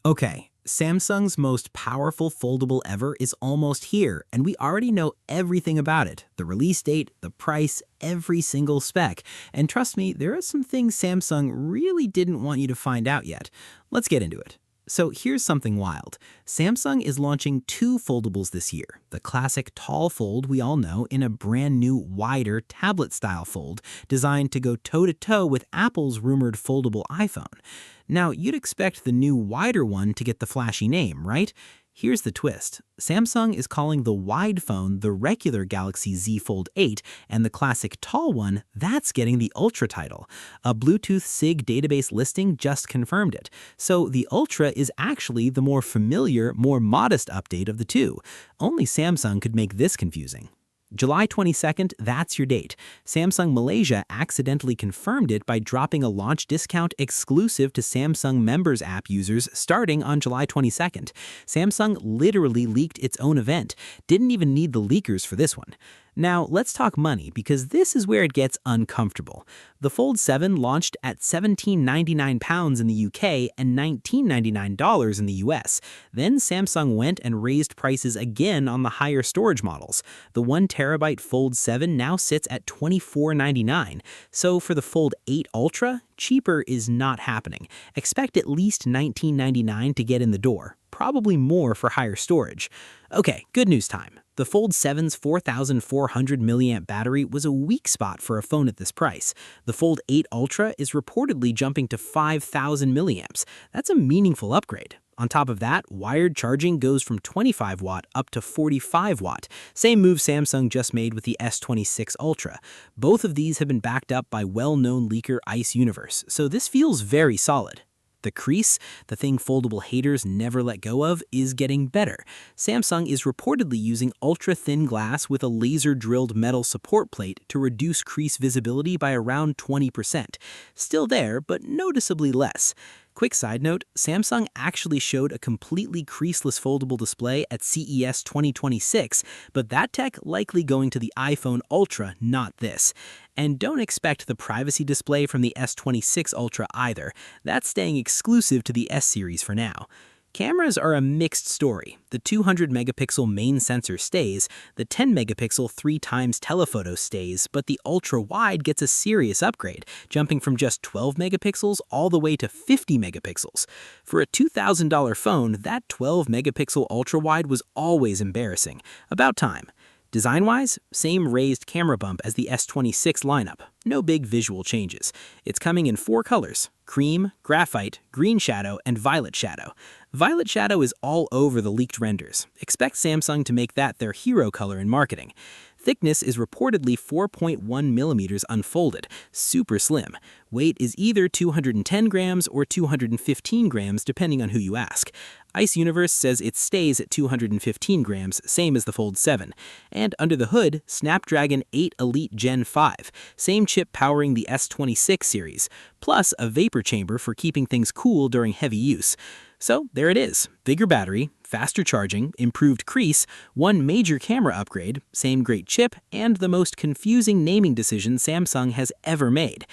Okay, Samsung's most powerful foldable ever is almost here, and we already know everything about it. The release date, the price, every single spec. And trust me, there are some things Samsung really didn't want you to find out yet. Let's get into it. So here's something wild. Samsung is launching two foldables this year. The classic tall fold we all know in a brand new, wider tablet-style fold designed to go toe-to-toe with Apple's rumored foldable iPhone. Now, you'd expect the new wider one to get the flashy name, right? Here's the twist. Samsung is calling the wide phone the regular Galaxy Z Fold 8, and the classic tall one, that's getting the Ultra title. A Bluetooth SIG database listing just confirmed it. So the Ultra is actually the more familiar, more modest update of the two. Only Samsung could make this confusing. July 22nd, that's your date. Samsung Malaysia accidentally confirmed it by dropping a launch discount exclusive to Samsung Members app users starting on July 22nd. Samsung literally leaked its own event. Didn't even need the leakers for this one. Now, let's talk money, because this is where it gets uncomfortable. The Fold 7 launched at £17.99 in the UK and $19.99 in the US. Then Samsung went and raised prices again on the higher storage models. The 1TB Fold 7 now sits at $24.99. So for the Fold 8 Ultra, cheaper is not happening. Expect at least $19.99 to get in the door. Probably more for higher storage. Okay, good news time. The Fold 7's 4,400 mAh battery was a weak spot for a phone at this price. The Fold 8 Ultra is reportedly jumping to 5,000 mAh. That's a meaningful upgrade. On top of that, wired charging goes from 25 watt up to 45 watt. Same move Samsung just made with the S26 Ultra. Both of these have been backed up by well-known leaker Ice Universe, so this feels very solid. The crease, the thing foldable haters never let go of, is getting better. Samsung is reportedly using ultra-thin glass with a laser-drilled metal support plate to reduce crease visibility by around 20%. Still there, but noticeably less. Quick side note, Samsung actually showed a completely creaseless foldable display at CES 2026, but that tech likely going to the iPhone Ultra, not this. And don't expect the privacy display from the S26 Ultra either. That's staying exclusive to the S series for now. Cameras are a mixed story. The 200-megapixel main sensor stays, the 10-megapixel 3x telephoto stays, but the ultra-wide gets a serious upgrade, jumping from just 12 megapixels all the way to 50 megapixels. For a $2,000 phone, that 12-megapixel ultra-wide was always embarrassing. About time. Design-wise, same raised camera bump as the S26 lineup. No big visual changes. It's coming in 4 colors: cream, graphite, green shadow, and violet shadow. Violet shadow is all over the leaked renders. Expect Samsung to make that their hero color in marketing. Thickness is reportedly 4.1 millimeters unfolded, super slim. Weight is either 210 grams or 215 grams depending on who you ask. Ice Universe says it stays at 215 grams, same as the Fold 7. And under the hood, Snapdragon 8 Elite Gen 5, same chip powering the S26 series, plus a vapor chamber for keeping things cool during heavy use. So there it is. Bigger battery, faster charging, improved crease, one major camera upgrade, same great chip, and the most confusing naming decision Samsung has ever made.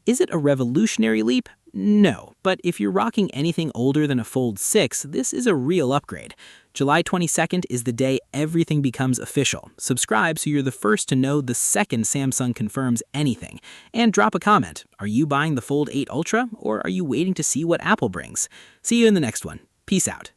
Is it a revolutionary leap? No, but if you're rocking anything older than a Fold 6, this is a real upgrade. July 22nd is the day everything becomes official. Subscribe so you're the first to know the second Samsung confirms anything. And drop a comment. Are you buying the Fold 8 Ultra, or are you waiting to see what Apple brings? See you in the next one. Peace out.